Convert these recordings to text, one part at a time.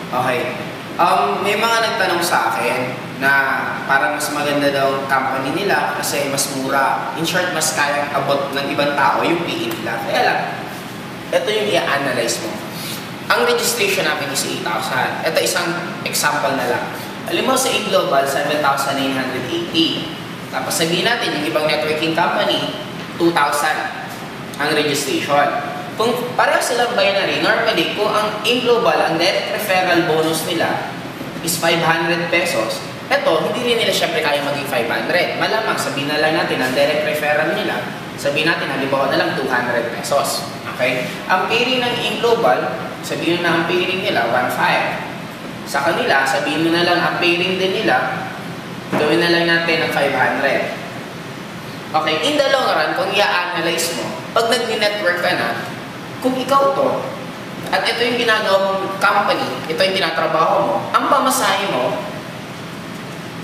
Okay. May mga nagtanong sa akin na parang mas maganda daw ang company nila kasi mas mura. In short, mas kayang abot ng ibang tao yung PE nila. Kaya lang, ito yung i-analyze mo. Ang registration namin is 8,000. Ito isang example na lang. Alam mo, sa Global, 7,980. Tapos sabihin natin, yung ibang networking company, 2,000 ang registration. Kung pareho silang binary, normally, kung ang Global, ang direct referral bonus nila is 500 pesos, eto, hindi rin nila syempre kaya maging 500. Malamang, sabihin na lang natin, ang direct referral nila, sabihin natin, halimbawa na lang 200 pesos. Okay? Ang pairing ng Global, sabihin na ang pairing nila, 1.5. Sa kanila, sabihin mo na lang, ang pairing din nila, gawin na lang natin ng 500. Okay, in the long run, kung i-analyze mo, pag nag-network ka na, kung ikaw to, at ito yung ginagawa mong company, ito yung tinatrabaho mo, ang pamasahe mo,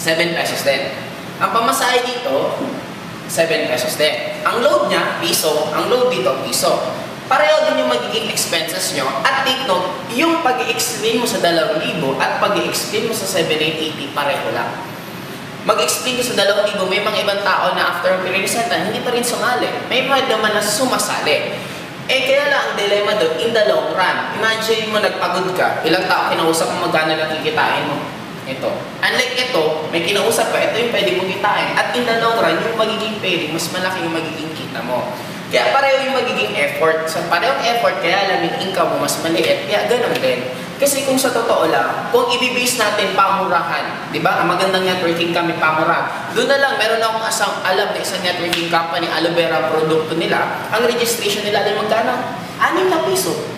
7 pesos din. Ang pamasahe dito, 7 pesos din. Ang load niya, piso. Ang load dito, piso. Pareho din yung magiging expenses nyo. At take note, yung pag-i-explain mo sa 2,000 at pag-i-explain mo sa 7,880, pareho lang. Mag-explain ko sa 2,000, may mga ibang tao na after pinresentan, hindi pa rin sumali. May mga naman na sumasali. Kaya lang ang dilemma doon, in the long run, imagine mo nagpagod ka, ilang tao kinausap mo magkano lang kikitain mo. Ito. Unlike ito, may kinausap ka, ito yung pwede mong kitain. At in the long run, yung magiging pairing, mas malaki yung magiging kita mo. Kaya pareho yung magiging effort. So parehong effort, kaya lang yung income mo mas maliit. Kaya ganun din. Kasi kung sa totoo lang, kung i-base natin pamurahan, di ba? Ang magandang networking kami pamurahan. Doon na lang, meron akong alam na isang networking company, aloe vera ang produkto nila. Ang registration nila ay magkano? 6 na piso.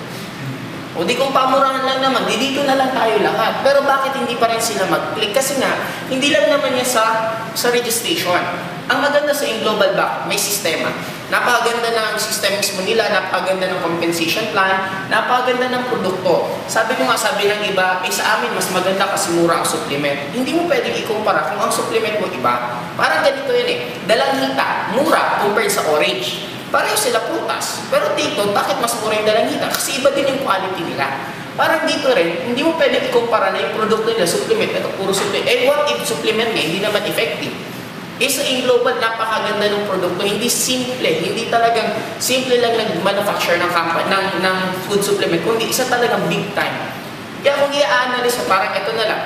O di kung pamurahan lang naman, di dito na lang tayo lahat. Pero bakit hindi pa rin sila mag-click? Kasi nga, hindi lang naman yan sa registration. Ang maganda sa Global Bank, may sistema. Napakaganda ng system mismo nila, napakaganda ng compensation plan, napakaganda ng produkto. Sabi ko nga, sabi ng iba, sa amin mas maganda kasi mura ang supplement. Hindi mo pwedeng ikumpara kung ang supplement mo iba. Parang ganito yun Dalanghita, mura compared sa orange. Pareho sila prutas. Pero dito, bakit mas mura yung dalanghita? Kasi iba din yung quality nila. Parang dito rin, hindi mo pwedeng ikumpara na yung produkto nila, supplement, ito puro supplement. What if supplement niya, hindi naman effective? Sa Global, napakaganda ng produkto. Hindi simple. Hindi talagang simple lang nag-manufacture ng company, ng food supplement. Kundi isa talagang big time. Kaya kung i-analyze mo, parang ito na lang.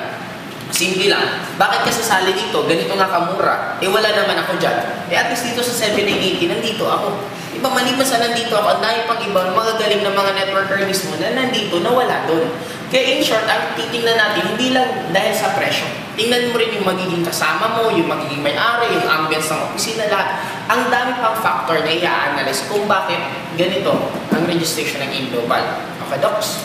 Simple lang. Bakit ka sasali dito? Ganito nga kamura. Wala naman ako dyan. At least dito sa 780, nandito ako. Iba, maliban sa nandito ako, ang dami pang iba, magagaling ng mga networker mismo na nandito, na wala doon. Kaya in short, ang titingnan natin, hindi lang dahil sa presyo. Tingnan mo rin yung magiging kasama mo, yung magiging may-ari, yung ambience ng opisina, lahat. Ang dami pang factor na i-analyze kung bakit ganito ang registration ng Global. Okay, Docs?